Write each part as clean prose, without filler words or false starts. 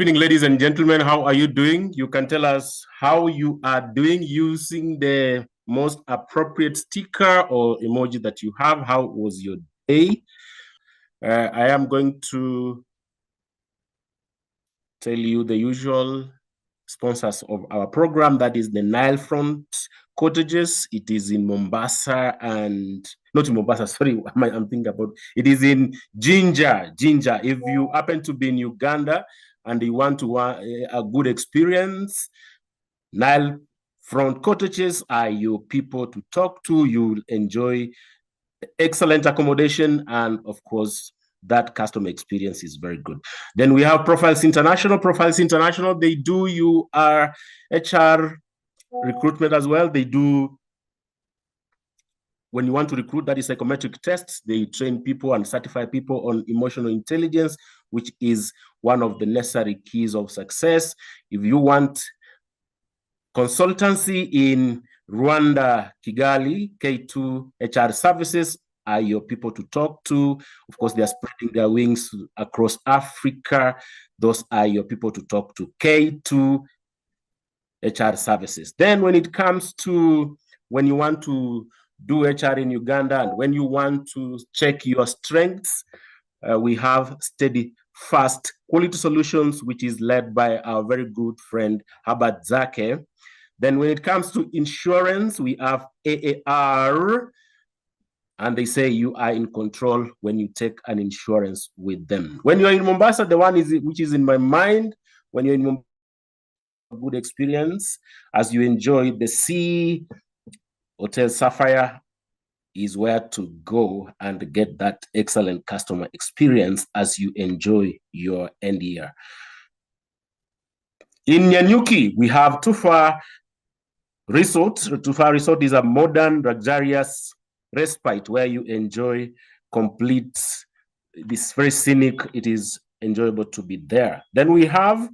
evening, ladies and gentlemen. How are you doing? You can tell us how you are doing using the most appropriate sticker or emoji that you have. How was your day? I am going to tell you the usual sponsors of our program. That is the Nile Front Cottages. It is in Mombasa and not in Mombasa, sorry, I'm thinking about it is in Jinja. If you happen to be in Uganda and you want to a good experience, Nile Front Cottages are your people to talk to. You'll enjoy excellent accommodation, and of course, that customer experience is very good. Then we have Profiles International. Profiles International, they do your HR recruitment as well. They do, when you want to recruit, that is psychometric tests. They train people and certify people on emotional intelligence, which is one of the necessary keys of success. If you want consultancy in Rwanda, Kigali, K2 HR services are your people to talk to. Of course, they are spreading their wings across Africa. Those are your people to talk to. K2 HR services. Then when it comes to when you want to do HR in Uganda and when you want to check your strengths, we have Steady Fast Quality Solutions, which is led by our very good friend Herbert Zake. Then when it comes to insurance, we have AAR, and they say you are in control when you take an insurance with them. When you're in Mombasa, the one which is in my mind, when you're in Mombasa, a good experience as you enjoy the sea, Hotel Sapphire is where to go and get that excellent customer experience as you enjoy your end year. In Nyanyuki, we have Tufa Resort. Tufa Resort is a modern, luxurious respite where you enjoy complete, this very scenic, it is enjoyable to be there. Then we have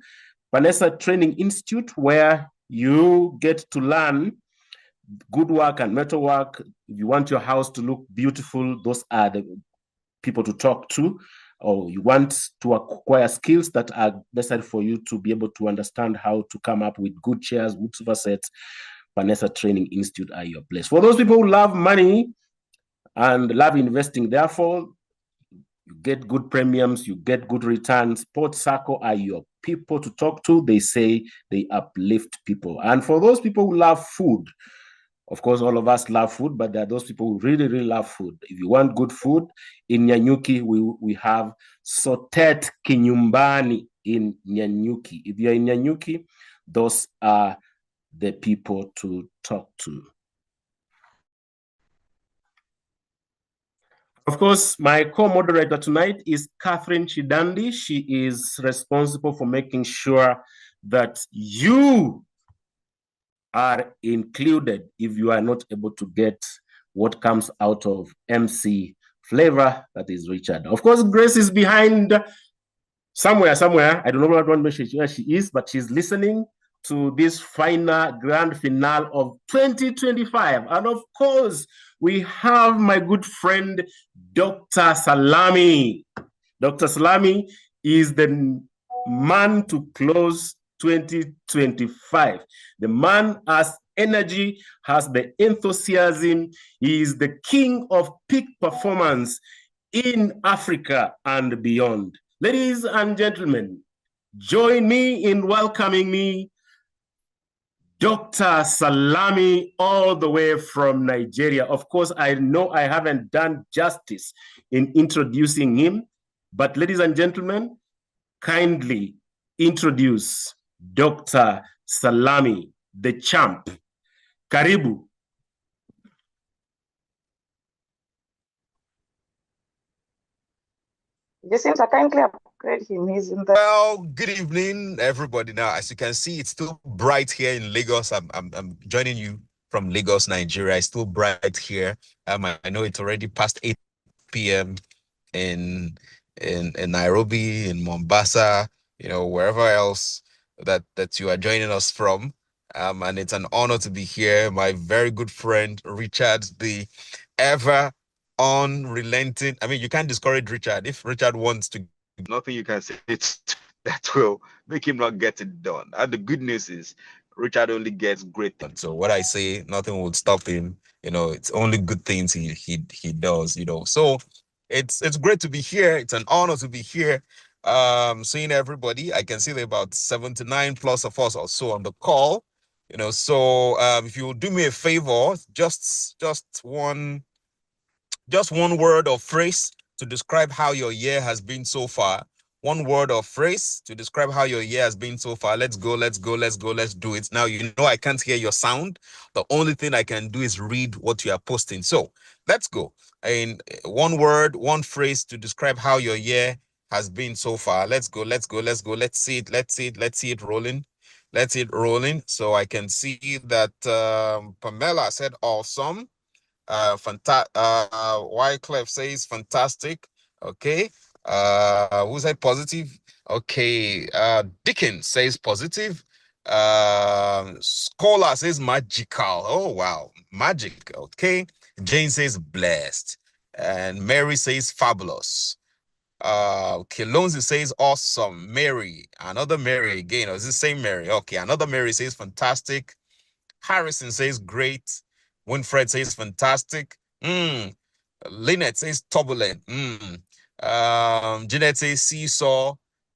Vanessa Training Institute, where you get to learn good work and metal work. If you want your house to look beautiful, those are the people to talk to. Or you want to acquire skills that are necessary for you to be able to understand how to come up with good chairs, good sofa sets, Vanessa Training Institute are your place. For those people who love money and love investing, therefore, you get good premiums, you get good returns. Port Saco are your people to talk to. They say they uplift people. And for those people who love food, of course, all of us love food, but there are those people who really, really love food. If you want good food, in Nyanyuki, we have Sotet Kinyumbani in Nyanyuki. If you're in Nyanyuki, those are the people to talk to. Of course, my co-moderator tonight is Catherine Chidandi. She is responsible for making sure that you are included if you are not able to get what comes out of MC Flavor, that is Richard. Of course, Grace is behind somewhere. I don't know where she is, but she's listening to this final grand finale of 2025. And of course, we have my good friend, Dr. Salami. Dr. Salami is the man to close 2025. The man has energy, has the enthusiasm. He is the king of peak performance in Africa and beyond. Ladies and gentlemen, join me in welcoming me, Dr. Salami, all the way from Nigeria. Of course, I know I haven't done justice in introducing him, but ladies and gentlemen, kindly introduce Dr. Salami, the champ. Karibu. Just seems I kindly upgrade him. He's in the. Well, good evening, everybody. Now, as you can see, it's still bright here in Lagos. I'm joining you from Lagos, Nigeria. It's still bright here. I know it's already past 8 p.m. in Nairobi, in Mombasa, wherever else that you are joining us from. And it's an honor to be here. My very good friend Richard, the ever unrelenting. I mean, you can't discourage Richard. If Richard wants to, nothing you can say. It's that will make him not get it done. And the good news is Richard only gets great things. So what I say, nothing would stop him. It's only good things he does, So it's great to be here. It's an honor to be here. Seeing everybody. I can see there are about 79 plus of us or so on the call. So if you will do me a favor, just one word or phrase to describe how your year has been so far. One word or phrase to describe how your year has been so far. Let's go, let's go, let's go, let's do it. Now, I can't hear your sound. The only thing I can do is read what you are posting. So let's go. In one word, one phrase to describe how your year has been so far. Let's go, let's go, let's go. Let's see it, let's see it, let's see it rolling. Let's see it rolling. So I can see that Pamela said awesome. Wyclef says fantastic. Okay. Who said positive? Okay. Dickens says positive. Scholar says magical. Oh wow, magic. Okay. Jane says blessed, and Mary says fabulous. Okay, Lonzi says awesome. Mary, another Mary again. Or is the same Mary? Okay, another Mary says fantastic. Harrison says great. Winfred says fantastic. Lynette says turbulent. Jeanette says seesaw.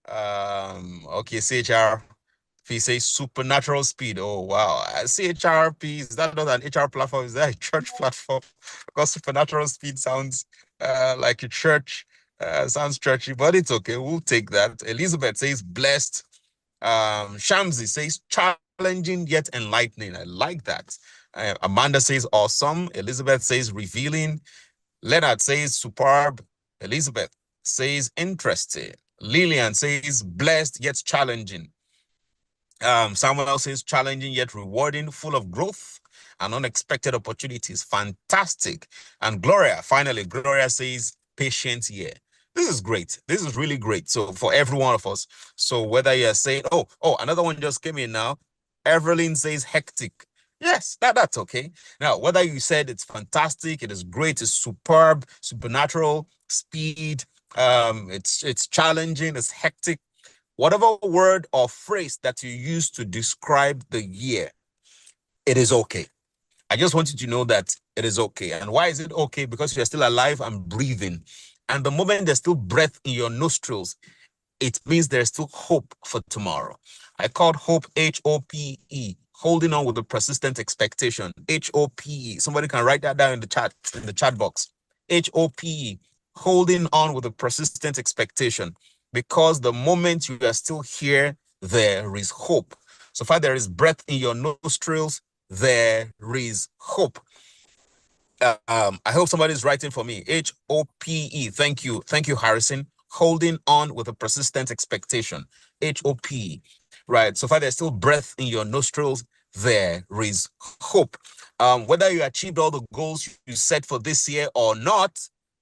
Okay, CHRP says supernatural speed. Oh, wow. CHRP, is that not an HR platform? Is that a church platform? Because supernatural speed sounds like a church. Sounds churchy, but it's okay. We'll take that. Elizabeth says blessed. Shamsi says challenging yet enlightening. I like that. Amanda says awesome. Elizabeth says revealing. Leonard says superb. Elizabeth says interesting. Lillian says blessed yet challenging. Samuel says challenging yet rewarding, full of growth and unexpected opportunities. Fantastic. And Gloria says patient year. This is great. This is really great. So for every one of us. So whether you're saying, oh, another one just came in now. Evelyn says hectic. Yes, that's okay. Now, whether you said it's fantastic, it is great, it's superb, supernatural, speed, it's challenging, it's hectic, whatever word or phrase that you use to describe the year, it is okay. I just want you to know that it is okay. And why is it okay? Because you're still alive and breathing. And the moment there's still breath in your nostrils, it means there's still hope for tomorrow. I called hope HOPE, holding on with a persistent expectation. HOPE. Somebody can write that down in the chat box. HOPE, holding on with a persistent expectation. Because the moment you are still here, there is hope. So far, there is breath in your nostrils, there is hope. I hope somebody's writing for me. HOPE. Thank you, Harrison. Holding on with a persistent expectation. HOPE. Right. So far, there's still breath in your nostrils. There is hope. Whether you achieved all the goals you set for this year or not,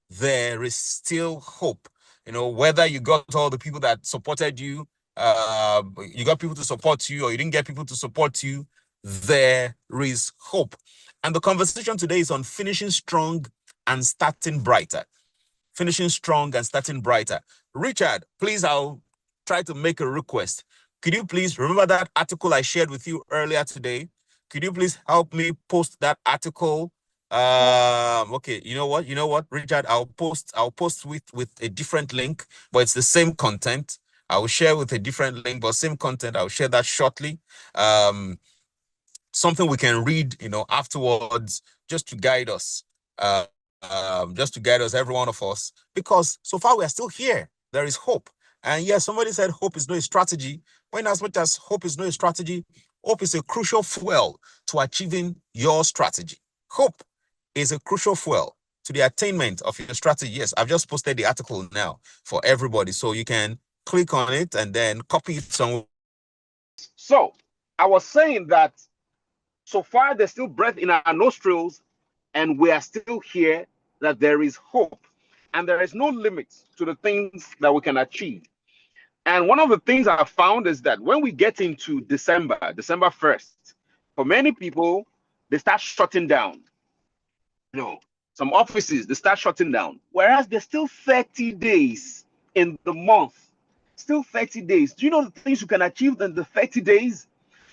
there is still hope. Whether you got all the people that supported you, you got people to support you, or you didn't get people to support you, there is hope. And the conversation today is on finishing strong and starting brighter. Finishing strong and starting brighter. Richard, please, I'll try to make a request. Could you please remember that article I shared with you earlier today? Could you please help me post that article? Okay, you know what, Richard, I'll post with a different link, but it's the same content. I will share with a different link, but same content. I'll share that shortly. Something we can read, afterwards, just to guide us, every one of us, because so far we are still here. There is hope. And yes, somebody said hope is not a strategy. When as much as hope is not a strategy, hope is a crucial fuel to achieving your strategy. Hope is a crucial fuel to the attainment of your strategy. Yes, I've just posted the article now for everybody, so you can click on it and then copy it somewhere. So I was saying that so far there's still breath in our nostrils and we are still here, that there is hope and there is no limit to the things that we can achieve. And one of the things I found is that when we get into December 1st, for many people, they start shutting down. Some offices, they start shutting down, whereas there's still 30 days in the month. still 30 days. Do you know the things you can achieve in the 30 days?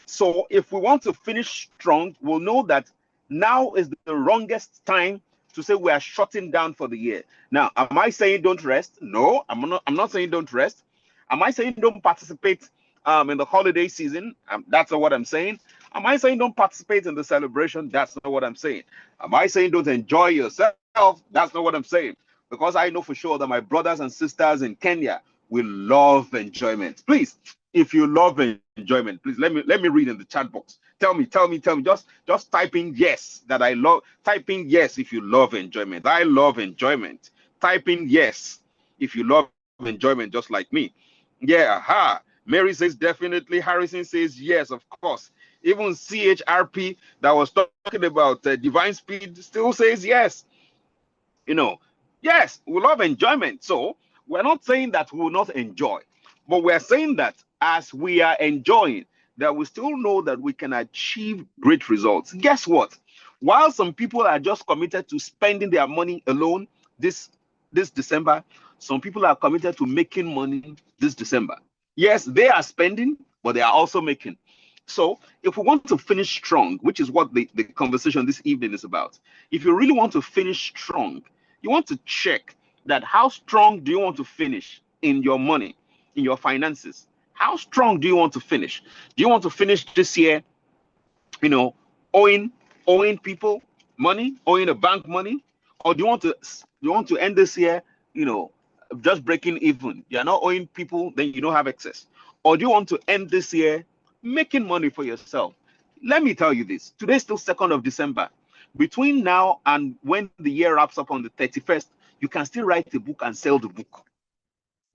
So if we want to finish strong, we'll know that now is the wrongest time to say we are shutting down for the year. Now, am I saying don't rest? No, I'm not saying don't rest. Am I saying don't participate in the holiday season? That's not what I'm saying. Am I saying don't participate in the celebration? That's not what I'm saying. Am I saying don't enjoy yourself? That's not what I'm saying. Because I know for sure that my brothers and sisters in Kenya will love enjoyment. Please, if you love enjoyment, please let me read in the chat box. Tell me. Just type in yes that I love. Type in yes if you love enjoyment. I love enjoyment. Type in yes if you love enjoyment, just like me. Yeah, ha. Mary says definitely. Harrison says yes, of course. Even CHRP that was talking about divine speed still says yes. You know, yes, we love enjoyment. So we're not saying that we will not enjoy, but we're saying that as we are enjoying, that we still know that we can achieve great results. Guess what? While some people are just committed to spending their money alone this December, some people are committed to making money this December. Yes, they are spending, but they are also making. So if we want to finish strong, which is what the conversation this evening is about, if you really want to finish strong, you want to check that how strong do you want to finish in your money, in your finances? How strong do you want to finish? Do you want to finish this year, you know, owing people money, owing a bank money, or do you want to end this year, you know, just breaking even? You're not owing people, then you don't have excess. Or do you want to end this year making money for yourself? Let me tell you this. Today's still 2nd of December. Between now and when the year wraps up on the 31st, you can still write a book and sell the book.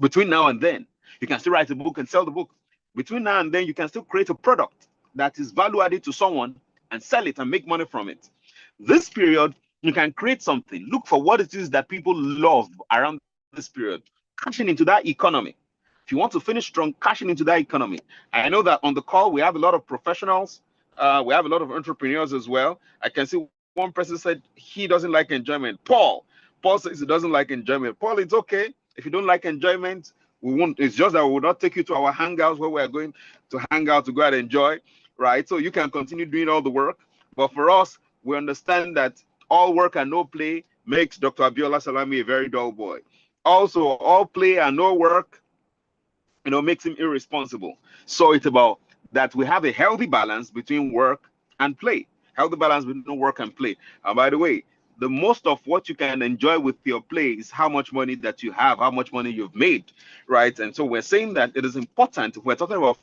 Between now and then, you can still write a book and sell the book. Between now and then, you can still create a product that is value added to someone and sell it and make money from it. This period, you can create something. Look for what it is that people love around this period. Cashing into that economy. If you want to finish strong, cashing into that economy. I know that on the call, we have a lot of professionals. We have a lot of entrepreneurs as well. I can see one person said he doesn't like enjoyment. Paul says he doesn't like enjoyment. Paul, it's okay. If you don't like enjoyment, we won't. It's just that we will not take you to our hangouts where we are going to hang out to go and enjoy, right? So you can continue doing all the work. But for us, we understand that all work and no play makes Dr. Abiola Salami a very dull boy. Also, all play and no work, makes him irresponsible. So it's about that we have a healthy balance between work and play. Healthy balance between work and play. And by the way, the most of what you can enjoy with your play is how much money that you have, how much money you've made, right? And so we're saying that it is important. If we're talking about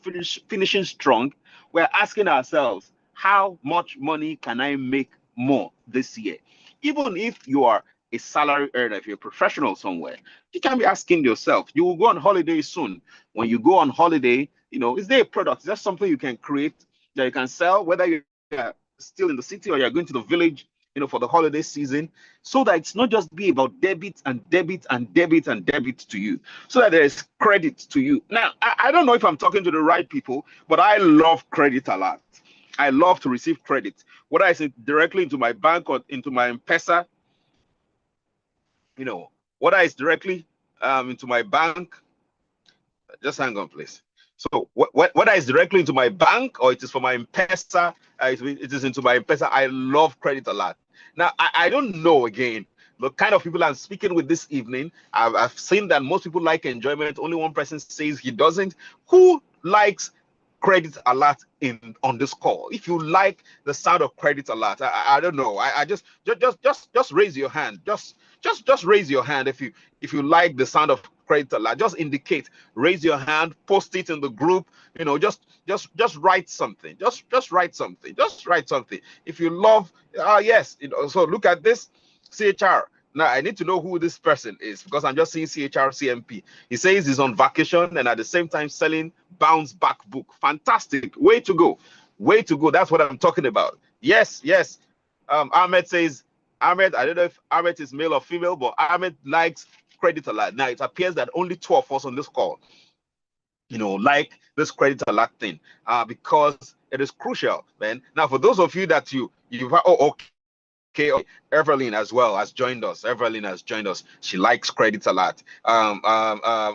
finishing strong, we're asking ourselves, how much money can I make more this year? Even if you are a salary earner, if you're a professional somewhere, you can be asking yourself, you will go on holiday soon. When you go on holiday, is there a product? Is there something you can create that you can sell, whether you're still in the city or you're going to the village, for the holiday season, so that it's not just be about debit and debit and debit and debit to you, so that there is credit to you. Now, I don't know if I'm talking to the right people, but I love credit a lot. I love to receive credit, whether it's directly into my bank or into my M-Pesa, whether it's directly into my bank. Just hang on, please. So whether it's directly into my bank or it is for my M-Pesa, it is into my M-Pesa. I love credit a lot. Now, I don't know, again, the kind of people I'm speaking with this evening. I've seen that most people like enjoyment. Only one person says he doesn't. Who likes credit a lot on this call? If you like the sound of credit a lot, I don't know. I just raise your hand. Just raise your hand if you like the sound of credit a lot. Just indicate, raise your hand, post it in the group. Just write something. Just write something. Just write something. If you love, yes. So look at this, CHR. Now I need to know who this person is because I'm just seeing CHR CMP. He says he's on vacation and at the same time selling bounce back book. Fantastic. Way to go. Way to go. That's what I'm talking about. Yes. Ahmed says, I don't know if Ahmed is male or female, but Ahmed likes credit a lot. Now it appears that only 2 of us on this call, like this credit a lot thing, because it is crucial, man. Now for those of you that you okay, Okay. Evelyn as well has joined us. Evelyn has joined us. She likes credit a lot.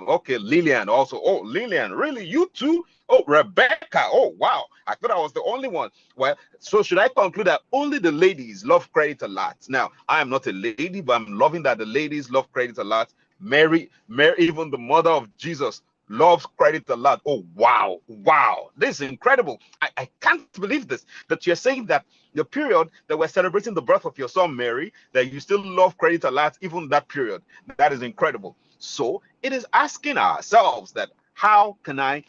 Okay, Lillian also. Oh, Lillian, really? You too? Oh, Rebecca. Oh, wow. I thought I was the only one. Well, so should I conclude that only the ladies love credit a lot? Now, I am not a lady, but I'm loving that the ladies love credit a lot. Mary, even the mother of Jesus, loves credit a lot. Oh, wow. Wow. This is incredible. I can't believe this, that you're saying that the period that we're celebrating the birth of your son, Mary, that you still love credit a lot, even that period. That is incredible. So it is asking ourselves that, how can I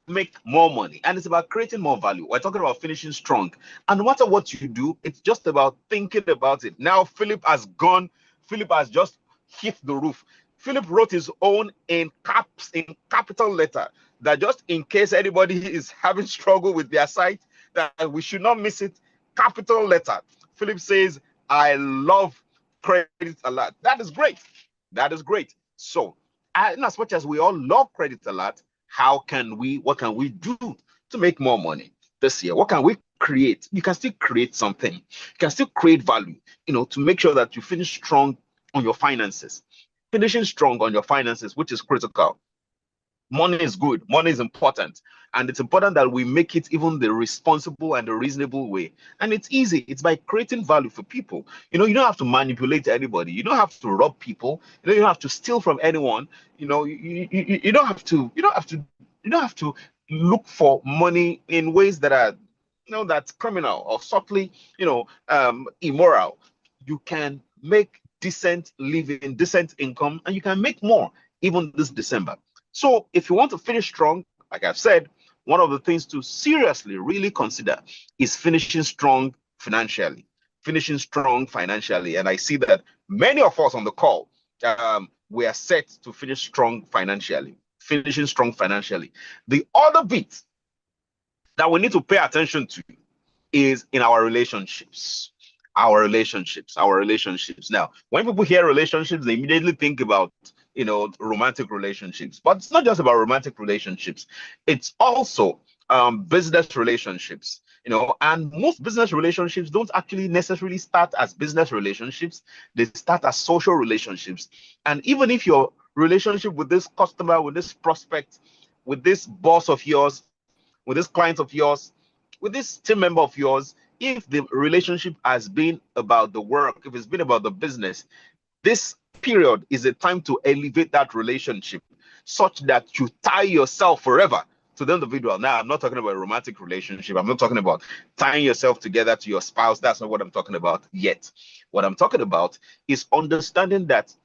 make more money? And it's about creating more value. We're talking about finishing strong. And no matter what you do, it's just about thinking about it. Now, Philip has gone. Philip has just hit the roof. Philip wrote his own in caps, in capital letter, that just in case anybody is having struggle with their site, that we should not miss it. Capital letter. Philip says, I love credit a lot. That is great. That is great. So, in as much as we all love credit a lot, what can we do to make more money this year? What can we create? You can still create something. You can still create value, to make sure that you finish strong on your finances. Finishing strong on your finances, which is critical. Money is good. Money is important. And it's important that we make it even the responsible and the reasonable way. And it's easy. It's by creating value for people. You don't have to manipulate anybody. You don't have to rob people. You don't have to steal from anyone. You don't have to look for money in ways that are, that's criminal or subtly, immoral. You can make decent living, decent income, and you can make more even this December. So if you want to finish strong, like I've said, one of the things to seriously really consider is finishing strong financially. Finishing strong financially. And I see that many of us on the call, we are set to finish strong financially. Finishing strong financially. The other bit that we need to pay attention to is in our relationships. Our relationships. Now, when people hear relationships, they immediately think about romantic relationships. But it's not just about romantic relationships. It's also business relationships. And most business relationships don't actually necessarily start as business relationships. They start as social relationships. And even if your relationship with this customer, with this prospect, with this boss of yours, with this client of yours, with this team member of yours, if the relationship has been about the work, if it's been about the business, this period is a time to elevate that relationship such that you tie yourself forever to the individual. Now, I'm not talking about a romantic relationship. I'm not talking about tying yourself together to your spouse. That's not what I'm talking about yet. What I'm talking about is understanding that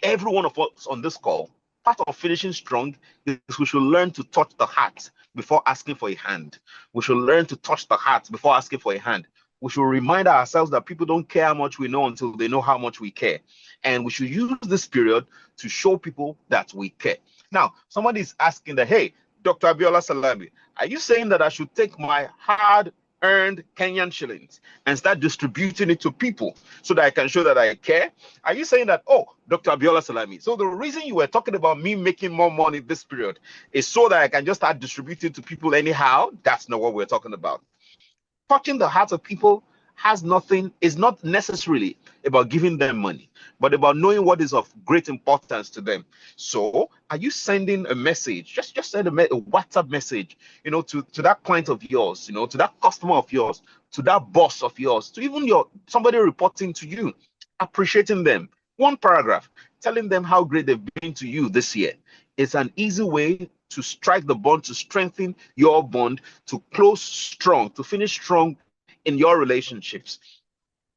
every one of us on this call, part of finishing strong is we should learn to touch the heart before asking for a hand. We should learn to touch the heart before asking for a hand. We should remind ourselves that people don't care how much we know until they know how much we care. And we should use this period to show people that we care. Now, somebody is asking that, hey, Dr. Abiola Salami, are you saying that I should take my hard-earned Kenyan shillings and start distributing it to people so that I can show that I care? Are you saying that, oh, Dr. Abiola Salami, so the reason you were talking about me making more money this period is so that I can just start distributing to people anyhow? That's not what we're talking about. Touching the hearts of people is not necessarily about giving them money, but about knowing what is of great importance to them. So are you sending a message? Just send a WhatsApp message, to that client of yours, to that customer of yours, to that boss of yours, to even somebody reporting to you, appreciating them. One paragraph, telling them how great they've been to you this year. It's an easy way to strike the bond, to strengthen your bond, to close strong, to finish strong in your relationships.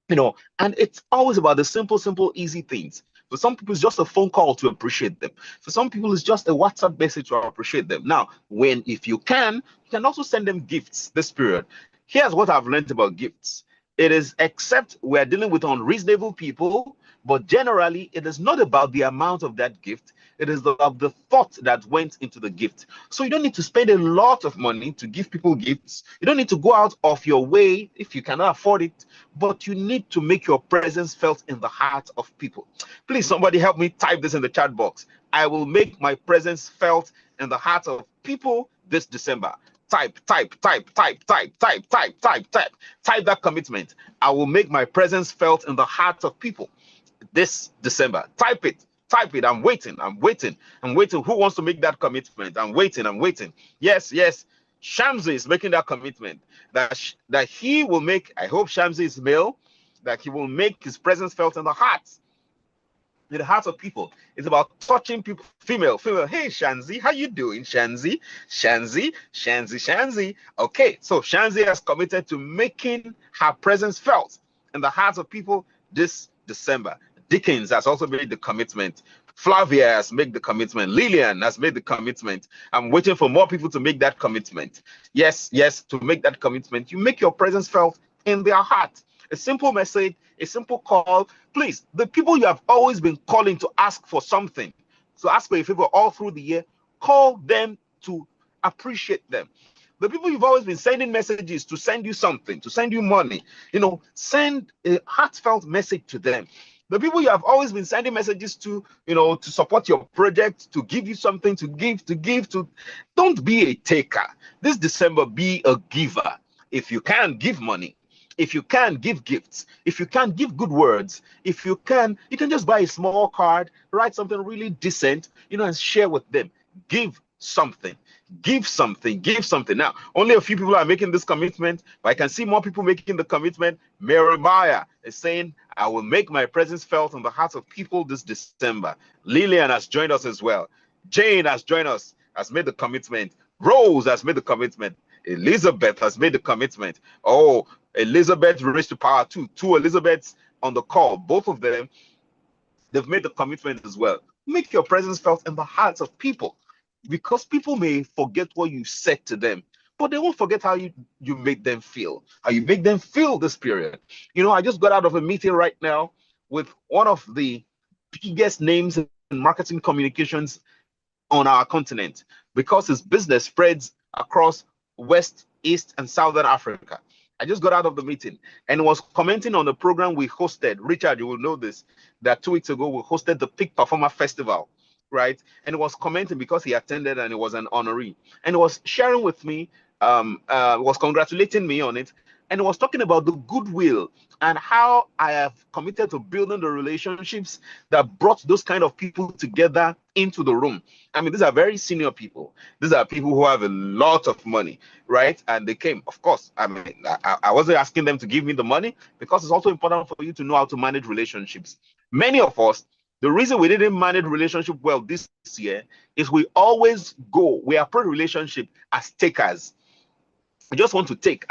And it's always about the simple, easy things. For some people, it's just a phone call to appreciate them. For some people, it's just a WhatsApp message to appreciate them. Now, if you can also send them gifts this period. Here's what I've learned about gifts. It is, except we're dealing with unreasonable people, but generally, it is not about the amount of that gift. It is of the thought that went into the gift. So you don't need to spend a lot of money to give people gifts. You don't need to go out of your way if you cannot afford it, but you need to make your presence felt in the heart of people. Please, somebody help me type this in the chat box. I will make my presence felt in the heart of people this December. Type that commitment. I will make my presence felt in the hearts of people this December. Type it. Type it. I'm waiting. I'm waiting. I'm waiting. Who wants to make that commitment? I'm waiting. I'm waiting. Yes, yes. Shamsi is making that commitment that he will make. I hope Shamsi is male, that he will make his presence felt in the hearts of people. It's about touching people. Female. Hey, Shanzi, how you doing, Shanzi? Shanzi. Okay, so Shanzi has committed to making her presence felt in the hearts of people this December. Dickens has also made the commitment. Flavia has made the commitment. Lillian has made the commitment. I'm waiting for more people to make that commitment. Yes, to make that commitment. You make your presence felt in their heart. A simple message, a simple call. Please, the people you have always been calling to ask for something, to ask for a favor all through the year, call them to appreciate them. The people you've always been sending messages to send you something, to send you money, send a heartfelt message to them. The people you have always been sending messages to, to support your project, to give you something, to give, don't be a taker. This December, be a giver. If you can, give money. If you can, give gifts. If you can, give good words. If you can just buy a small card, write something really decent, and share with them. Give something. Give something. Now, only a few people are making this commitment, but I can see more people making the commitment. Mary Maya is saying, I will make my presence felt in the hearts of people this December. Lillian has joined us as well. Jane has joined us, has made the commitment. Rose has made the commitment. Elizabeth has made the commitment. Oh, Elizabeth raised to power two Elizabeths on the call. Both of them, they've made the commitment as well. Make your presence felt in the hearts of people, because people may forget what you said to them, but they won't forget how you make them feel, how you make them feel this period. I just got out of a meeting right now with one of the biggest names in marketing communications on our continent, because his business spreads across West, East, and Southern Africa. I just got out of the meeting and was commenting on the program we hosted. Richard, you will know this, that 2 weeks ago we hosted the Peak Performer Festival, right? And he was commenting because he attended and he was an honoree. And he was sharing with me, was congratulating me on it, and was talking about the goodwill and how I have committed to building the relationships that brought those kind of people together into the room. I mean, these are very senior people. These are people who have a lot of money, right? And they came, of course. I mean, I wasn't asking them to give me the money, because it's also important for you to know how to manage relationships. Many of us, the reason we didn't manage relationship well this year is we approach relationship as takers. You just want to take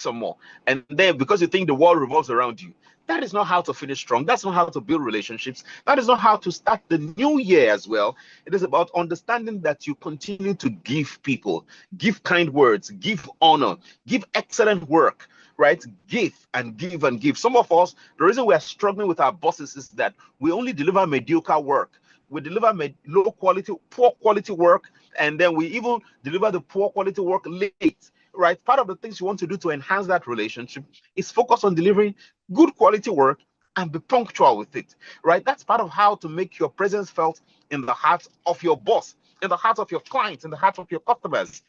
some more. And then because you think the world revolves around you, that is not how to finish strong. That's not how to build relationships. That is not how to start the new year as well. It is about understanding that you continue to give people, give kind words, give honor, give excellent work, right? Give and give and give. Some of us, the reason we are struggling with our bosses is that we only deliver mediocre work. We deliver low quality, poor quality work, and then we even deliver the poor quality work late, right? Part of the things you want to do to enhance that relationship is focus on delivering good quality work and be punctual with it, right? That's part of how to make your presence felt in the heart of your boss, in the heart of your clients, in the heart of your customers,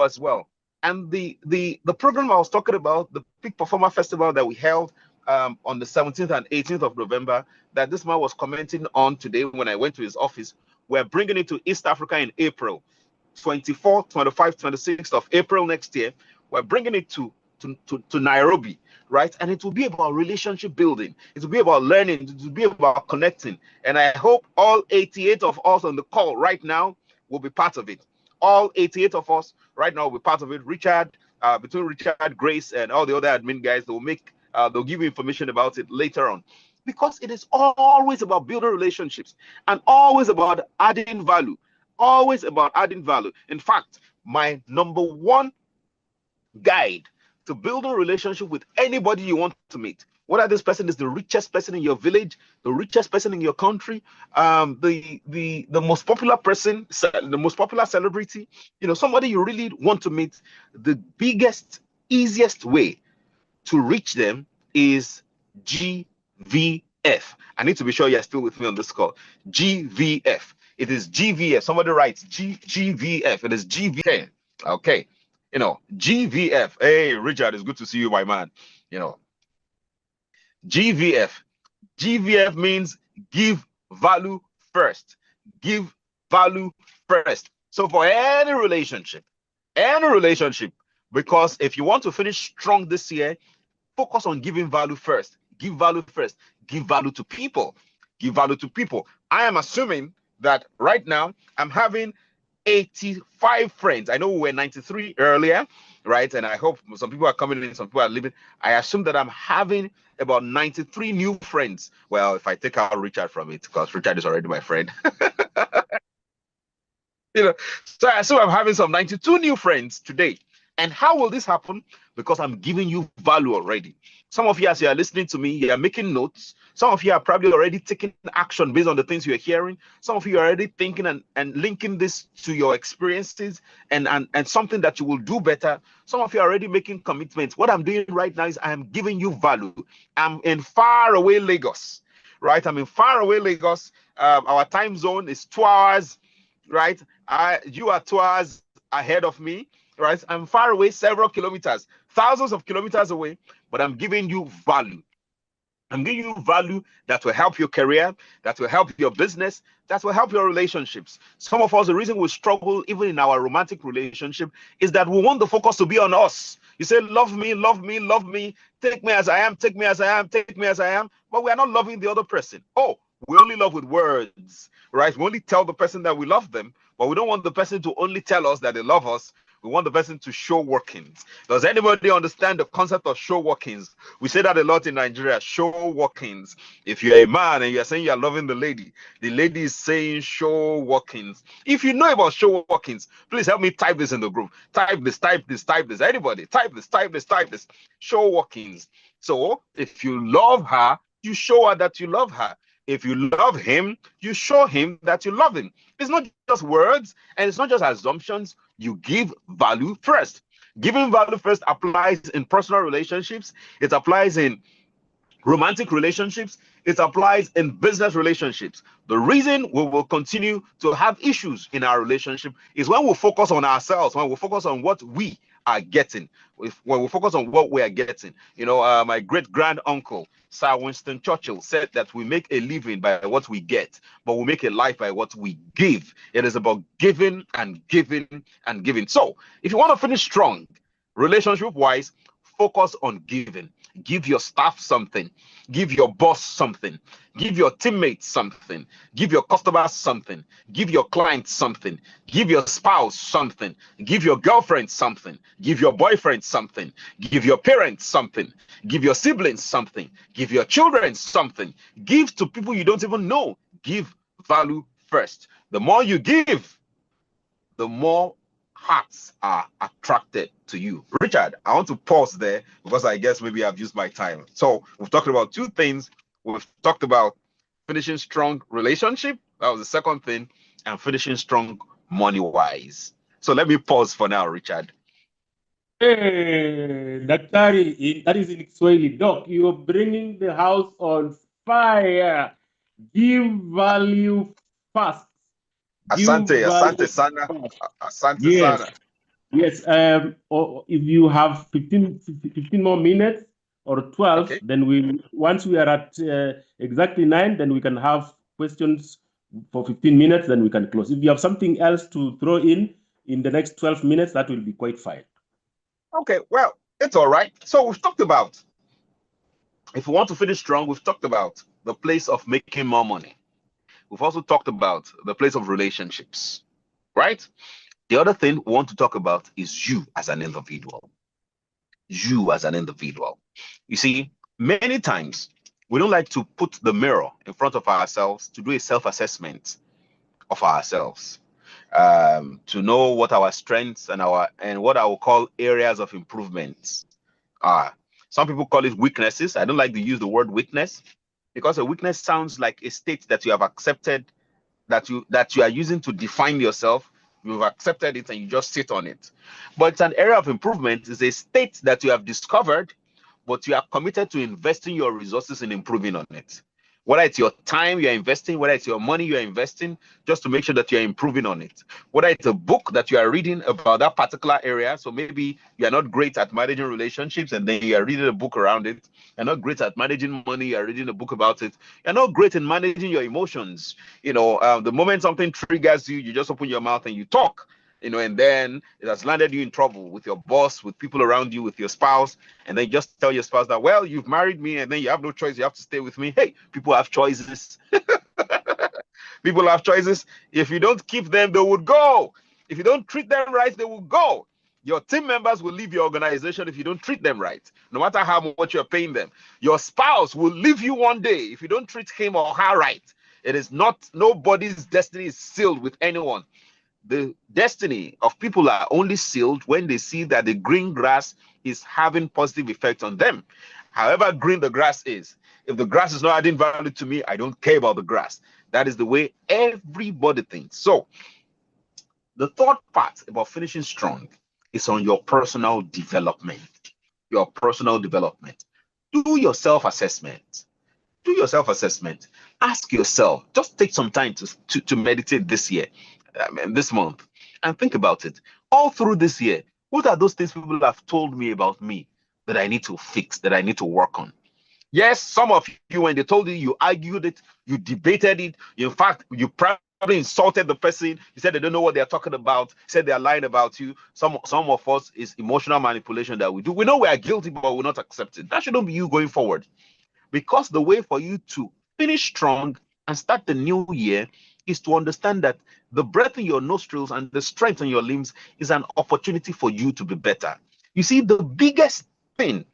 as well. And the program I was talking about, the Peak Performer Festival that we held on the 17th and 18th of November, that this man was commenting on today when I went to his office. We're bringing it to East Africa in April, 24th, 25th, 26th of April next year. We're bringing it to Nairobi, right? And it will be about relationship building. It will be about learning. It will be about connecting. And I hope all 88 of us on the call right now will be part of it. All 88 of us right now will be part of it. Richard, between Richard, Grace, and all the other admin guys, they'll give you information about it later on, because it is always about building relationships and always about adding value. Always about adding value. In fact, my number one guide to build a relationship with anybody you want to meet, whether this person is the richest person in your village, the richest person in your country, the most popular person, the most popular celebrity, somebody you really want to meet, the biggest, easiest way to reach them is GVF. I need to be sure you're still with me on this call. GVF. It is GVF. Somebody writes GVF. It is GVF. Okay. You know, GVF. Hey, Richard, it's good to see you, my man. You know, GVF. GVF means give value first. Give value first. So for any relationship, because if you want to finish strong this year, focus on giving value first. Give value first. Give value to people. Give value to people. I am assuming that right now I'm having 85 friends. I know we were 93 earlier, right? And I hope some people are coming in, some people are leaving. I assume that I'm having about 93 new friends. Well, if I take out Richard from it, because Richard is already my friend. You know, so I assume I'm having some 92 new friends today. And how will this happen? Because I'm giving you value already. Some of you, as you are listening to me, you are making notes. Some of you are probably already taking action based on the things you're hearing. Some of you are already thinking and linking this to your experiences and something that you will do better. Some of you are already making commitments. What I'm doing right now is I am giving you value. I'm in far away Lagos, right? I'm in far away Lagos. Our time zone is 2 hours, right? You are 2 hours ahead of me, right? I'm far away, several kilometers, thousands of kilometers away, but I'm giving you value. I'm giving you value that will help your career, that will help your business, that will help your relationships. Some of us, the reason we struggle even in our romantic relationship is that we want the focus to be on us. You say, love me, love me, love me, take me as I am, take me as I am, take me as I am, but we are not loving the other person. Oh, we only love with words, right? We only tell the person that we love them, but we don't want the person to only tell us that they love us. We want the person to show workings. Does anybody understand the concept of show workings? We say that a lot in Nigeria, show workings. If you're a man and you're saying you're loving the lady is saying show workings. If you know about show workings, please help me type this in the group. Type this, type this, type this. Anybody, type this, type this, type this. Show workings. So if you love her, you show her that you love her. If you love him, you show him that you love him. It's not just words and it's not just assumptions. You give value first. Giving value first applies in personal relationships. It applies in romantic relationships. It applies in business relationships. The reason we will continue to have issues in our relationship is when we focus on ourselves, when we focus on what we are getting, when we focus on what we are getting. You know, my great grand uncle, Sir Winston Churchill, said that we make a living by what we get, but we make a life by what we give. It is about giving and giving and giving. So if you want to finish strong, relationship wise, focus on giving. Give your staff something. Give your boss something. Give your teammates something. Give your customers something. Give your clients something. Give your spouse something. Give your girlfriend something. Give your boyfriend something. Give your parents something. Give your siblings something. Give your children something. Give to people you don't even know. Give value first. The more you give, the more hearts are attracted to you. Richard, I want to pause there because I guess maybe I've used my time. So we've talked about two things. We've talked about finishing strong relationship. That was the second thing, and finishing strong money-wise. So let me pause for now, Richard. Hey, Daktari, that is in Swahili. Doc, you're bringing the house on fire. Give value first. Asante, asante sana. Asante Yes. sana. Yes. Or if you have 15 more minutes or 12, Okay. then once we are at exactly 9, then we can have questions for 15 minutes, then we can close. If you have something else to throw in the next 12 minutes, that will be quite fine. Okay, well, it's all right. So we've talked about, if we want to finish strong, we've talked about the place of making more money. We've also talked about the place of relationships, right? The other thing we want to talk about is you as an individual. You as an individual. You see, many times we don't like to put the mirror in front of ourselves to do a self-assessment of ourselves, to know what our strengths and what I will call areas of improvement are. Some people call it weaknesses. I don't like to use the word weakness because a weakness sounds like a state that you have accepted, that you are using to define yourself. You've accepted it and you just sit on it. But it's an area of improvement. It's a state that you have discovered, but you are committed to investing your resources in improving on it. Whether it's your time you're investing, whether it's your money you're investing, just to make sure that you're improving on it. Whether it's a book that you are reading about that particular area. So maybe you're not great at managing relationships and then you are reading a book around it. You're not great at managing money, you're reading a book about it. You're not great in managing your emotions. The moment something triggers you, you just open your mouth and you talk. And then it has landed you in trouble with your boss, with people around you, with your spouse, and then just tell your spouse that, well, you've married me and then you have no choice, you have to stay with me. Hey, people have choices. People have choices. If you don't keep them, they would go. If you don't treat them right, they will go. Your team members will leave your organization if you don't treat them right, no matter how much you're paying them. Your spouse will leave you one day if you don't treat him or her right. It is not, nobody's destiny is sealed with anyone. The destiny of people are only sealed when they see that the green grass is having positive effect on them. However green the grass is, if the grass is not adding value to me, I don't care about the grass. That is the way everybody thinks. So the third part about finishing strong is on your personal development. Your personal development. Do your self-assessment. Do your self-assessment. Ask yourself, just take some time to meditate this year, this month, and think about it. All through this year, what are those things people have told me about me that I need to fix, that I need to work on? Yes, some of you, when they told you, you argued it, you debated it. In fact, you probably insulted the person. You said they don't know what they're talking about. Said they're lying about you. Some of us is emotional manipulation that we do. We know we are guilty, but we're not accepted. That shouldn't be you going forward. Because the way for you to finish strong and start the new year is to understand that the breath in your nostrils and the strength in your limbs is an opportunity for you to be better. You see, the biggest thing,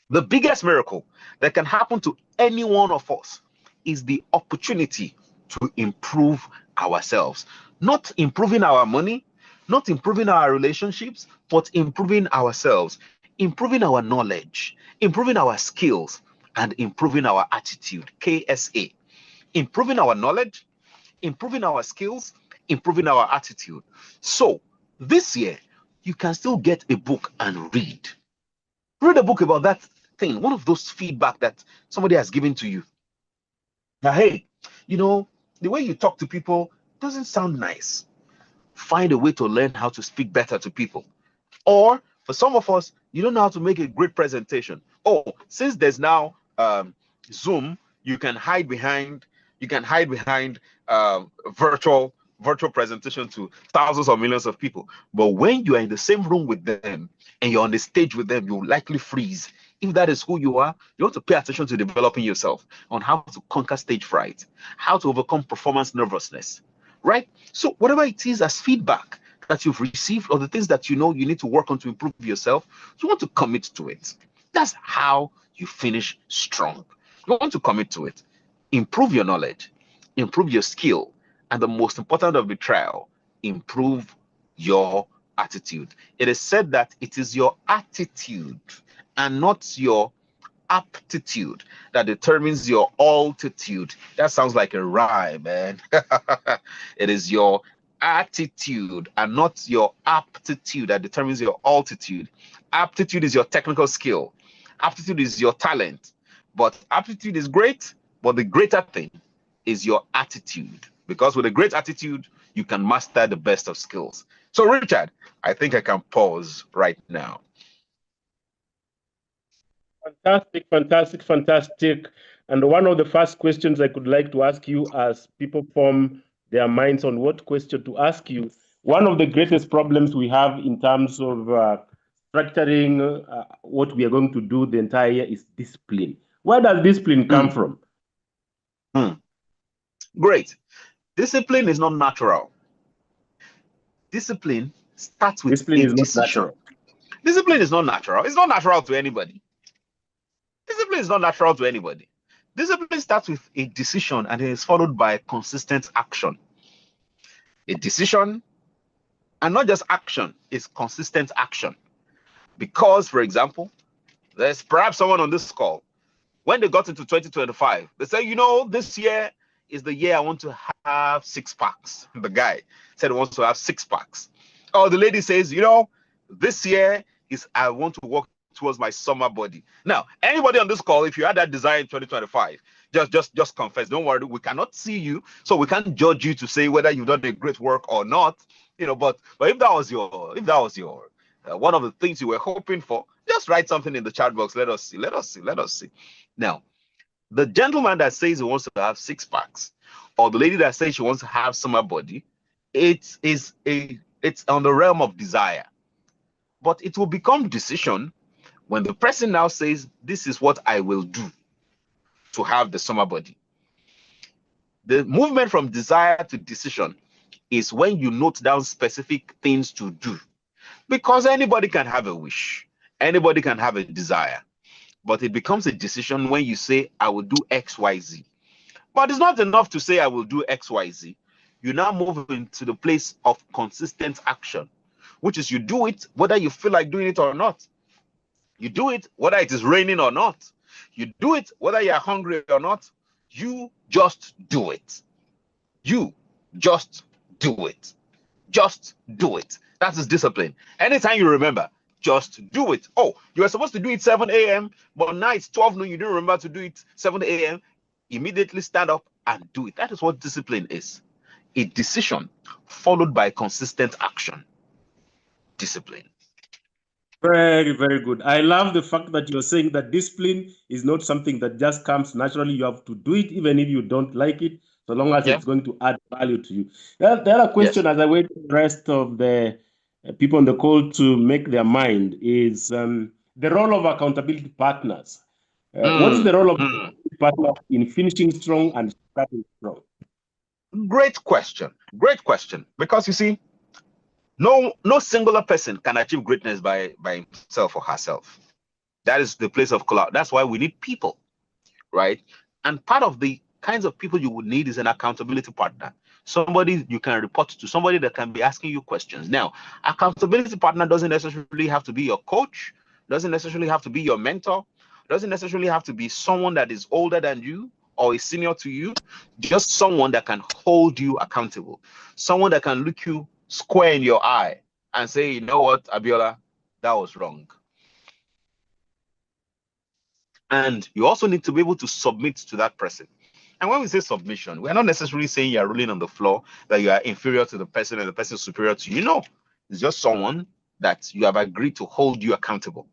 the biggest miracle that can happen to any one of us is the opportunity to improve ourselves. Not improving our money, not improving our relationships, but improving ourselves, improving our knowledge, improving our skills, and improving our attitude, KSA. Improving our knowledge, improving our skills, improving our attitude. So this year, you can still get a book and read. Read a book about that thing, one of those feedback that somebody has given to you. Now, hey, the way you talk to people doesn't sound nice. Find a way to learn how to speak better to people. Or for some of us, you don't know how to make a great presentation. Oh, since there's now Zoom, you can hide behind virtual presentation to thousands or millions of people. But when you are in the same room with them and you're on the stage with them, you'll likely freeze. If that is who you are, you want to pay attention to developing yourself on how to conquer stage fright, how to overcome performance nervousness, right? So whatever it is as feedback that you've received or the things that you know you need to work on to improve yourself, you want to commit to it. That's how you finish strong. You want to commit to it. Improve your knowledge, improve your skill, and the most important of the trial, improve your attitude. It is said that it is your attitude and not your aptitude that determines your altitude. That sounds like a rhyme, man. It is your attitude and not your aptitude that determines your altitude. Aptitude is your technical skill. Aptitude is your talent. But aptitude is great, but the greater thing is your attitude. Because with a great attitude, you can master the best of skills. So, Richard, I think I can pause right now. Fantastic, fantastic, fantastic. And one of the first questions I could like to ask you as people form their minds on what question to ask you, one of the greatest problems we have in terms of structuring what we are going to do the entire year is discipline. Where does discipline come from? Great. Discipline is not natural. Discipline starts with Discipline is decision. not natural. Discipline is not natural. It's not natural to anybody. Discipline is not natural to anybody. Discipline starts with a decision and it is followed by consistent action. A decision and not just action, it's consistent action. Because, for example, there's perhaps someone on this call, when they got into 2025, they say, this year is the year I want to have 6 packs. The guy said he wants to have 6 packs. Or the lady says, this year is I want to work towards my summer body. Now, anybody on this call, if you had that desire in 2025, just confess. Don't worry, we cannot see you, so we can't judge you to say whether you've done a great work or not. But if that was your one of the things you were hoping for, just write something in the chat box. Let us see. Now, the gentleman that says he wants to have 6 packs, or the lady that says she wants to have summer body, it's on the realm of desire. But it will become decision when the person now says, this is what I will do to have the summer body. The movement from desire to decision is when you note down specific things to do. Because anybody can have a wish, anybody can have a desire, but it becomes a decision when you say, I will do X, Y, Z. But it's not enough to say I will do X, Y, Z. You now move into the place of consistent action, which is you do it whether you feel like doing it or not. You do it whether it is raining or not. You do it whether you're hungry or not. You just do it. You just do it. Just do it. That is discipline. Anytime you remember, just do it. Oh, you were supposed to do it 7 a.m., but now it's 12 noon. You didn't remember to do it 7 a.m. Immediately stand up and do it. That is what discipline is. A decision followed by consistent action. Discipline. Very, very good. I love the fact that you're saying that discipline is not something that just comes naturally. You have to do it even if you don't like it, so long as it's going to add value to you. The other question, as I wait for the rest of the people on the call to make their mind, is the role of accountability partners. What is the role of partners in finishing strong and starting strong? Great question. Great question. Because you see, no singular person can achieve greatness by himself or herself. That is the place of collab. That's why we need people, right? And part of the kinds of people you would need is an accountability partner. Somebody you can report to, somebody that can be asking you questions. Now, accountability partner doesn't necessarily have to be your coach, doesn't necessarily have to be your mentor, doesn't necessarily have to be someone that is older than you or is senior to you, just someone that can hold you accountable, someone that can look you square in your eye and say, you know what, Abiola, that was wrong. And you also need to be able to submit to that person. And when we say submission, we're not necessarily saying you're rolling on the floor, that you are inferior to the person and the person is superior to you. No, it's just someone that you have agreed to hold you accountable.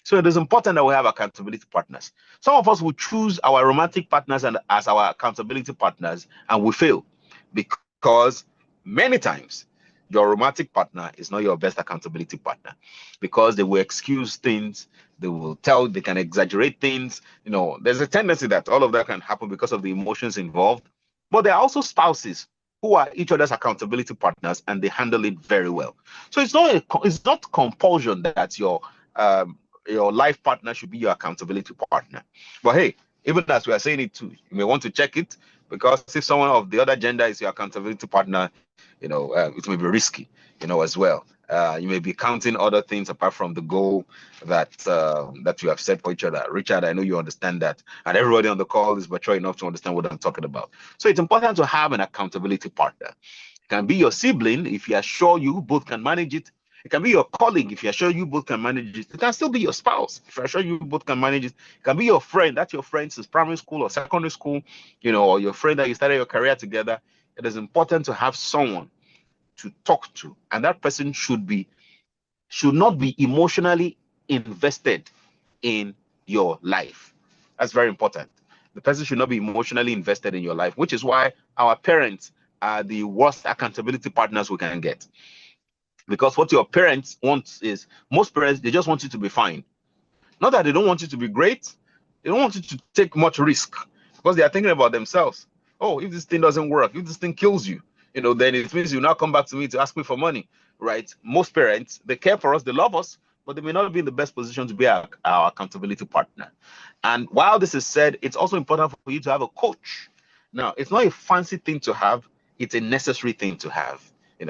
So it is important that we have accountability partners. Some of us will choose our romantic partners as our accountability partners, and we fail because many times your romantic partner is not your best accountability partner, because they will excuse things, they can exaggerate things. There's a tendency that all of that can happen because of the emotions involved. But there are also spouses who are each other's accountability partners, and they handle it very well. So it's not compulsion that your life partner should be your accountability partner. But hey, even as we are saying it too, you may want to check it, because if someone of the other gender is your accountability partner, it may be risky, as well. You may be counting other things apart from the goal that you have set for each other. Richard, I know you understand that, and everybody on the call is mature enough to understand what I'm talking about. So it's important to have an accountability partner. It can be your sibling if you are sure you both can manage it. It can be your colleague if you're sure you both can manage it. It can still be your spouse if you're sure you both can manage it. It can be your friend. That's your friend since primary school or secondary school, or your friend that you started your career together. It is important to have someone to talk to, and that person should not be emotionally invested in your life. That's very important. The person should not be emotionally invested in your life, which is why our parents are the worst accountability partners we can get. Because what your parents want is, most parents, they just want you to be fine. Not that they don't want you to be great, they don't want you to take much risk, because they are thinking about themselves. Oh, if this thing doesn't work, if this thing kills you, then it means you now come back to me to ask me for money, right? Most parents, they care for us, they love us, but they may not be in the best position to be our accountability partner. And while this is said, it's also important for you to have a coach. Now, it's not a fancy thing to have, it's a necessary thing to have.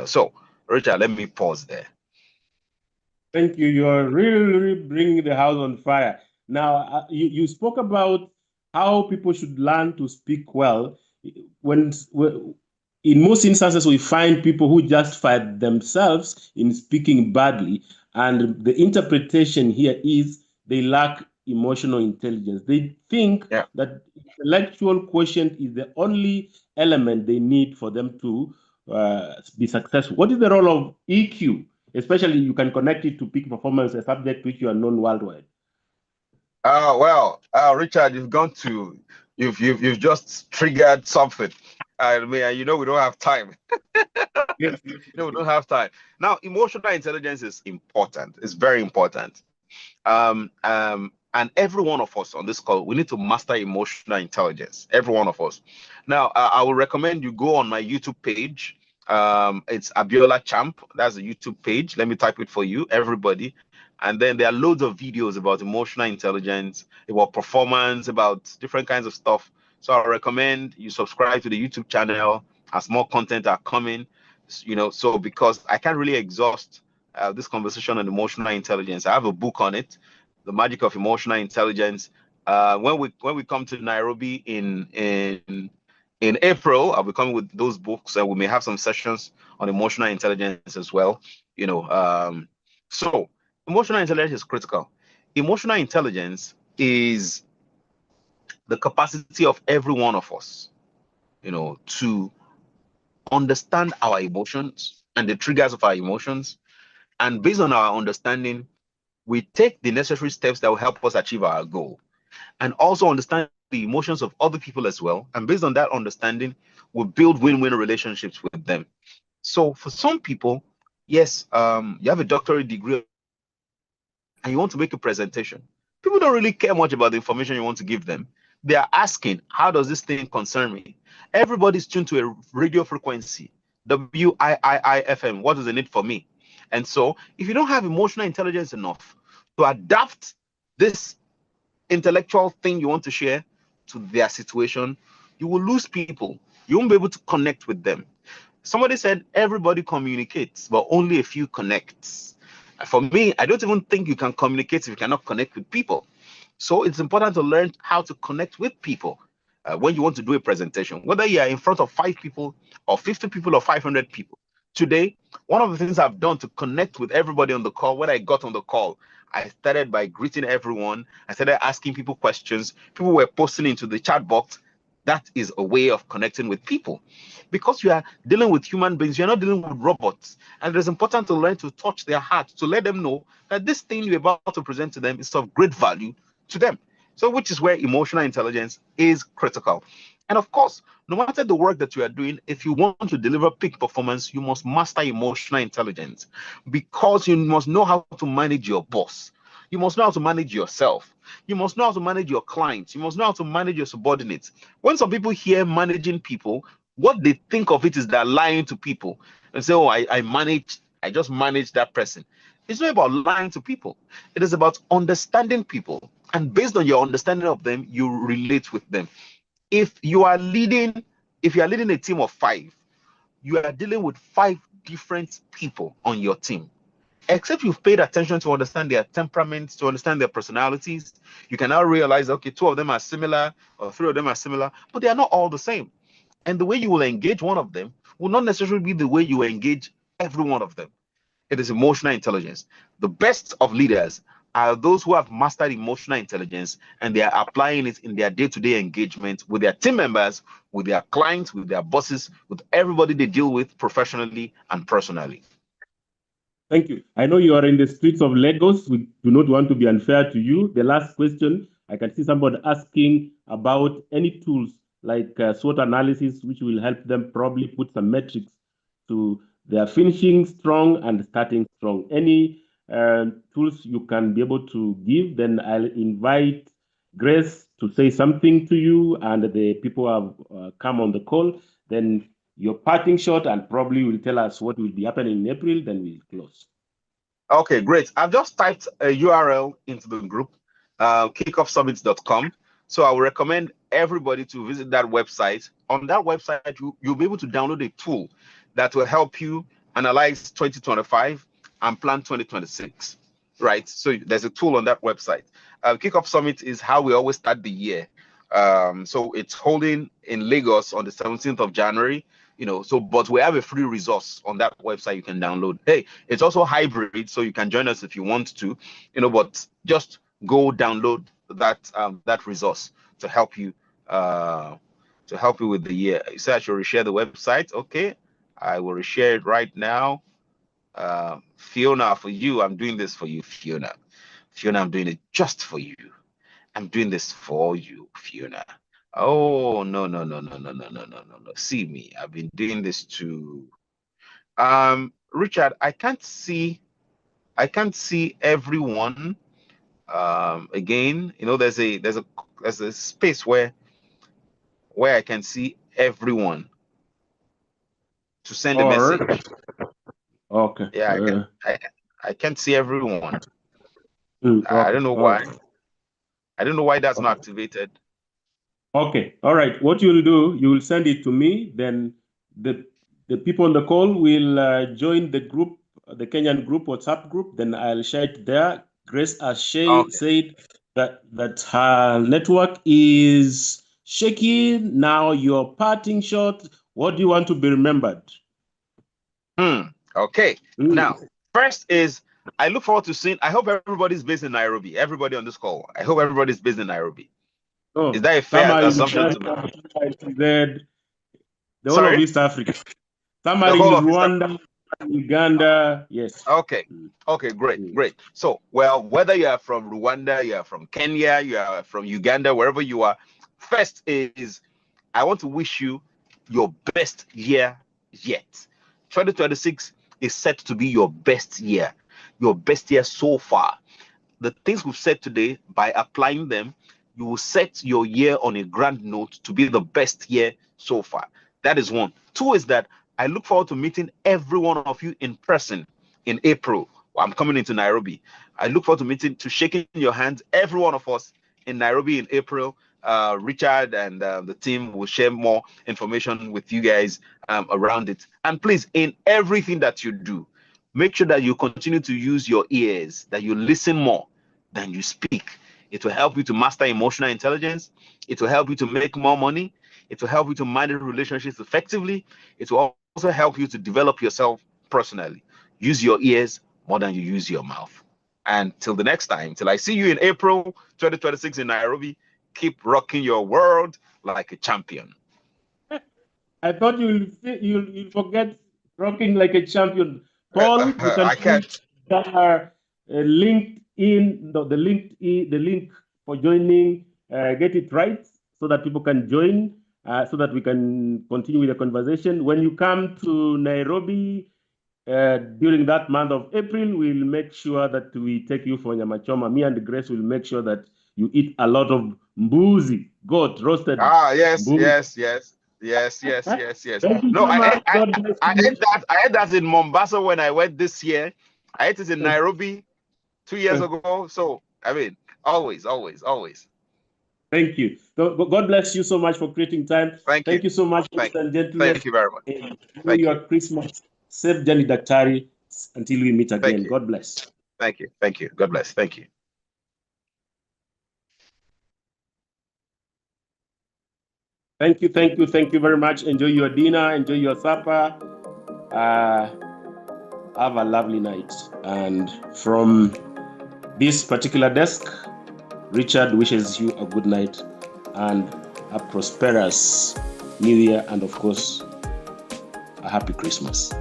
So Richard, let me pause there. Thank you. You're really bringing the house on fire. Now, you spoke about how people should learn to speak well. When in most instances, we find people who justify themselves in speaking badly. And the interpretation here is they lack emotional intelligence. They think that intellectual quotient is the only element they need for them to be successful. What is the role of EQ? Especially, you can connect it to peak performance, a subject which you are known worldwide. Well, Richard, you've just triggered something. I mean, we don't have time. Yes. We don't have time. Now, emotional intelligence is important. It's very important. And every one of us on this call, we need to master emotional intelligence. Every one of us. Now, I will recommend you go on my YouTube page. It's Abiola Champ. That's a YouTube page. Let me type it for you, everybody. And then there are loads of videos about emotional intelligence, about performance, about different kinds of stuff. So I recommend you subscribe to the YouTube channel as more content are coming. So because I can't really exhaust this conversation on emotional intelligence. I have a book on it, The Magic of Emotional Intelligence. When we come to Nairobi in April, I'll be coming with those books, and we may have some sessions on emotional intelligence as well. So emotional intelligence is critical. Emotional intelligence is the capacity of every one of us, to understand our emotions and the triggers of our emotions. And based on our understanding, we take the necessary steps that will help us achieve our goal, and also understand the emotions of other people as well. And based on that understanding, we build win-win relationships with them. So for some people, yes, you have a doctorate degree and you want to make a presentation. People don't really care much about the information you want to give them. They are asking, how does this thing concern me? Everybody's tuned to a radio frequency, WIIIFM. What does it need for me? And so if you don't have emotional intelligence enough to adapt this intellectual thing you want to share to their situation, you will lose people. You won't be able to connect with them. Somebody said everybody communicates, but only a few connects. For me, I don't even think you can communicate if you cannot connect with people. So it's important to learn how to connect with people when you want to do a presentation, whether you are in front of 5 people or 50 people or 500 people. Today, one of the things I've done to connect with everybody on the call, when I got on the call, I started by greeting everyone. I started asking people questions. People were posting into the chat box. That is a way of connecting with people. Because you are dealing with human beings, you're not dealing with robots. And it is important to learn to touch their heart, to let them know that this thing you're about to present to them is of great value to them. So, which is where emotional intelligence is critical. And of course, no matter the work that you are doing, if you want to deliver peak performance, you must master emotional intelligence, because you must know how to manage your boss. You must know how to manage yourself. You must know how to manage your clients. You must know how to manage your subordinates. When some people hear managing people, what they think of it is they're lying to people and say, oh, I just manage that person. It's not about lying to people. It is about understanding people. And based on your understanding of them, you relate with them. If you are leading a team of 5, you are dealing with 5 different people on your team. Except you've paid attention to understand their temperaments, to understand their personalities, you can now realize, okay, 2 of them are similar or 3 of them are similar, but they are not all the same. And the way you will engage one of them will not necessarily be the way you engage every one of them. It is emotional intelligence. The best of leaders are those who have mastered emotional intelligence and they are applying it in their day-to-day engagement with their team members, with their clients, with their bosses, with everybody they deal with professionally and personally. Thank you. I know you are in the streets of Lagos. We do not want to be unfair to you. The last question, I can see somebody asking about any tools like SWOT analysis, which will help them probably put some metrics to their finishing strong and starting strong. Any tools you can be able to give, then I'll invite Grace to say something to you, and the people who have come on the call. Then your parting shot, and probably will tell us what will be happening in April, then we'll close. Okay, great. I've just typed a URL into the group, kickoffsummits.com. So I would recommend everybody to visit that website. On that website, you'll be able to download a tool that will help you analyze 2025 and plan 2026, right? So there's a tool on that website. Kickoff Summit is how we always start the year. So it's holding in Lagos on the 17th of January, but we have a free resource on that website you can download. Hey, it's also hybrid, so you can join us if you want to, but just go download that resource to help you with the year. You said I should reshare the website. Okay, I will reshare it right now. Fiona, for you, I'm doing this for you, Fiona. Fiona, I'm doing it just for you. I'm doing this for you, Fiona. Oh, no, no, no, no, no, no, no, no, no, no. See me. I've been doing this to Richard, I can't see everyone. Again, there's a space where I can see everyone to send a Or message. okay. Yeah, I can't see everyone. I Okay. don't know All why. right. I don't know why that's not activated. Okay. All right. What you'll do, you will send it to me. Then the people on the call will join the group, the Kenyan group, WhatsApp group. Then I'll share it there. Grace, as Shay Okay. said, that her network is shaky. Now your parting shot. What do you want to be remembered? Okay. Mm. Now, first is I look forward to seeing. I hope everybody's based in Nairobi. Everybody on this call. I hope everybody's based in Nairobi. Oh, Is that a some fair are in assumption to Uganda, make? the whole of Sorry? East Africa. Some The are in whole of East Rwanda, Uganda. Yes. Okay. Okay, great. So, well, whether you are from Rwanda, you are from Kenya, you are from Uganda, wherever you are, first is I want to wish you your best year yet. 2026 is set to be your best year so far. The things we've said today, by applying them, you will set your year on a grand note to be the best year so far. That is one. Two is that I look forward to meeting every one of you in person in April. I'm coming into Nairobi. I look forward to shaking your hands, every one of us in Nairobi in April. Richard and the team will share more information with you guys around it. And please, in everything that you do, make sure that you continue to use your ears, that you listen more than you speak. It will help you to master emotional intelligence. It will help you to make more money. It will help you to manage relationships effectively. It will also help you to develop yourself personally. Use your ears more than you use your mouth. And till the next time, till I see you in April 2026 in Nairobi, keep rocking your world like a champion. I thought you'll forget rocking like a champion. Paul, you can I can't. put the LinkedIn, the link for joining. Get it right so that people can join, so that we can continue with the conversation. When you come to Nairobi during that month of April, we'll make sure that we take you for Nyamachoma. Me and Grace will make sure that you eat a lot of mbuzi, goat, roasted Yes, mbuzi. yes. Thank you No, so much. God bless you. I ate that in Mombasa when I went this year. I ate it in Nairobi 2 years ago. So I mean, always. Thank you. God bless you so much for creating time. Thank you so much, ladies and gentlemen. Thank you very much. Enjoy your Christmas. Safe journey, Daktari. Until we meet again. God bless. Thank you. God bless. Thank you. Thank you very much. Enjoy your dinner. Enjoy your supper. Have a lovely night. And from this particular desk, Richard wishes you a good night and a prosperous New Year, and of course, a happy Christmas.